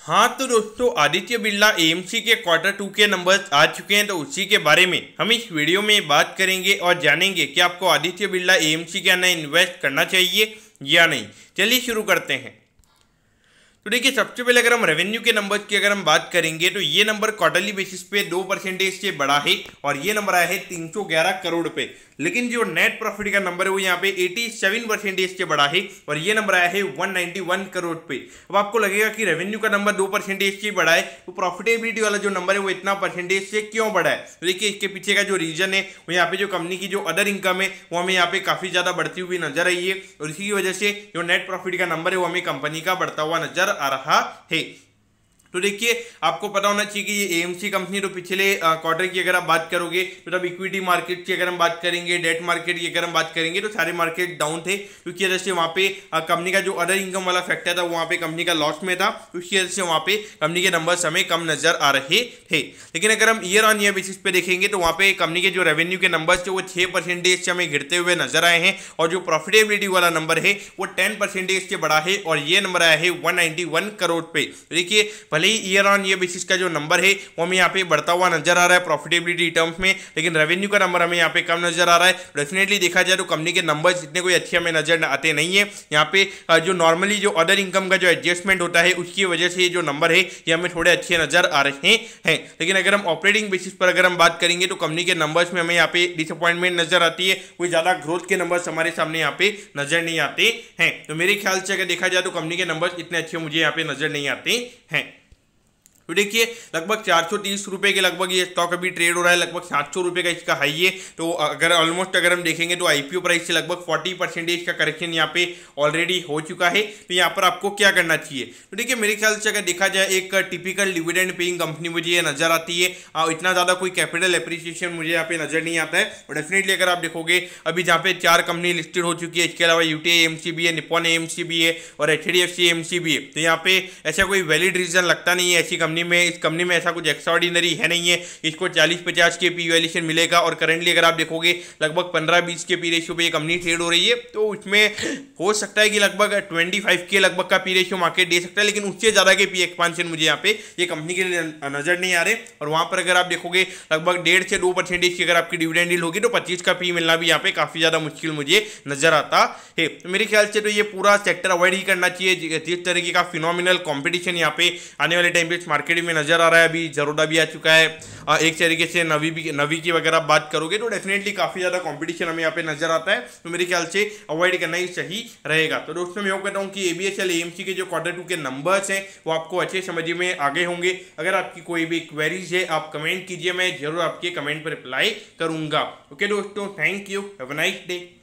हाँ तो दोस्तों, आदित्य बिरला एएमसी के Q2 के नंबर्स आ चुके हैं, तो उसी के बारे में हम इस वीडियो में बात करेंगे और जानेंगे कि आपको आदित्य बिरला एएमसी के अंदर इन्वेस्ट करना चाहिए या नहीं। चलिए शुरू करते हैं। तो देखिए, सबसे पहले अगर हम रेवेन्यू के नंबर्स की अगर हम बात करेंगे तो ये नंबर क्वार्टरली बेसिस पे 2% से बढ़ा है और ये नंबर आया है 311 करोड़ पे। लेकिन जो नेट प्रॉफिट का नंबर है वो यहाँ पे 87% से बढ़ा है और ये नंबर आया है 191 करोड़ पे। अब आपको लगेगा कि रेवेन्यू का नंबर 2% से बढ़ा है तो प्रॉफिटेबिलिटी वाला जो नंबर है वो इतना परसेंटेज से क्यों बढ़ा है। तो देखिए, इसके पीछे का जो रीजन है वो यहाँ पे जो कंपनी की जो अदर इनकम है वो हमें यहाँ पे काफी ज्यादा बढ़ती हुई नजर आई है और इसी की वजह से जो नेट प्रॉफिट का नंबर है वो हमें कंपनी का बढ़ता हुआ नजर आ रहा है। तो देखिए, आपको पता होना चाहिए कि ये एएमसी कंपनी तो पिछले क्वार्टर की अगर आप बात करोगे तो तब इक्विटी मार्केट की अगर हम बात करेंगे, डेट मार्केट की अगर हम बात करेंगे तो सारे मार्केट डाउन थे, क्योंकि वजह से वहाँ पे कंपनी का जो अदर इनकम वाला फैक्टर था वहाँ पे कंपनी का लॉस में था, उसकी वजह से वहाँ पे कंपनी के नंबर्स हमें कम नजर आ रहे थे। लेकिन अगर हम ईयर ऑन ईयर बेसिस पे देखेंगे तो वहाँ पे कंपनी के जो रेवेन्यू के नंबर्स थे वो 6% से हमें गिरते हुए नजर आए हैं और जो प्रॉफिटेबिलिटी वाला नंबर है वो 10% से बढ़ा है और ये नंबर आया है 191 करोड़ पे। देखिए, भले ही ईयर ऑन ईयर बेसिस का जो नंबर है वो हमें यहाँ पे बढ़ता हुआ नजर आ रहा है प्रॉफिटेबिलिटी टर्म्स में, लेकिन रेवेन्यू का नंबर हमें यहाँ पे कम नजर आ रहा है। डेफिनेटली देखा जाए तो कंपनी के नंबर्स इतने कोई अच्छे हमें नजर आते नहीं है। यहाँ पे जो नॉर्मली जो अदर इनकम का जो एडजस्टमेंट होता है उसकी वजह से जो नंबर है ये हमें थोड़े अच्छे नजर आ रहे हैं। लेकिन अगर हम ऑपरेटिंग बेसिस पर अगर हम बात करेंगे तो कंपनी के नंबर्स में हमें यहाँ पे डिसअपॉइंटमेंट नजर आती है, कोई ज्यादा ग्रोथ के नंबर्स हमारे सामने यहाँ पे नजर नहीं आते हैं। तो मेरे ख्याल से अगर देखा जाए तो कंपनी के नंबर्स इतने अच्छे मुझे यहाँ पे नजर नहीं आते हैं। तो देखिए, लगभग 430 रुपए के लगभग ये स्टॉक अभी ट्रेड हो रहा है, लगभग 700 रुपए का इसका हाई है। तो अगर ऑलमोस्ट अगर हम देखेंगे तो आईपीओ प्राइस से लगभग 40% का करेक्शन यहाँ पे ऑलरेडी हो चुका है। तो यहाँ पर आपको क्या करना चाहिए, तो देखिए मेरे ख्याल से अगर देखा जाए एक टिपिकल डिविडेंड पेइंग कंपनी मुझे ये नजर आती है। इतना ज़्यादा कोई कैपिटल एप्रिसिएशन मुझे यहाँ पे नजर नहीं आता है। और डेफिनेटली अगर आप देखोगे अभी जहाँ पे 4 कंपनी लिस्टेड हो चुकी है, इसके अलावा यूटीआई एएमसी भी है, निप्पॉन एएमसी भी है और एचडीएफसी एएमसी भी है। तो यहाँ पे ऐसा कोई वैलिड रीजन लगता नहीं है ऐसी कंपनी में, इस कंपनी में ऐसा कुछ एक्स्ट्राऑर्डिनरी है नहीं है। इसको 40-50 के पी वैल्यूएशन मिलेगा और करंटली अगर आप देखोगे लगभग 15-20 के पी रेशियो पे ये कंपनी ट्रेड हो रही है। तो उसमें हो सकता है कि लगभग 25 के लगभग का पी रेशियो मार्केट दे सकता है, लेकिन उससे ज्यादा के पी एक्सपांशन मुझे यहाँ पे ये कंपनी के लिए नजर नहीं आ रहे। और वहां पर अगर आप देखोगे लगभग 1.5 से 2% की अगर आपकी डिविडेंड डील होगी तो 25 का पी मिलना भी यहाँ पे काफी ज्यादा मुश्किल मुझे नजर आता है। तो मेरे ख्याल से तो ये पूरा सेक्टर अवॉइड ही करना चाहिए। जिस तरीके का फिनोमिनल कॉम्पिटिशन यहाँ पे आने वाले टाइम पे मार्केट में नजर आ रहा है, अभी जरोडा भी आ चुका है, एक तरीके से नवी की वगैरह बात करोगे तो डेफिनेटली काफी ज्यादा कंपटीशन हमें यहाँ पे नजर आता है। तो मेरे ख्याल से अवॉइड करना ही सही रहेगा। तो दोस्तों, मैं कहता हूँ कि एबीएसएल एएमसी के जो Q2 के नंबर्स हैं वो आपको अच्छे समझ में आगे होंगे। अगर आपकी कोई भी क्वेरीज है आप कमेंट कीजिए, मैं जरूर आपके कमेंट पर रिप्लाई करूंगा। ओके दोस्तों, thank you, have a nice day.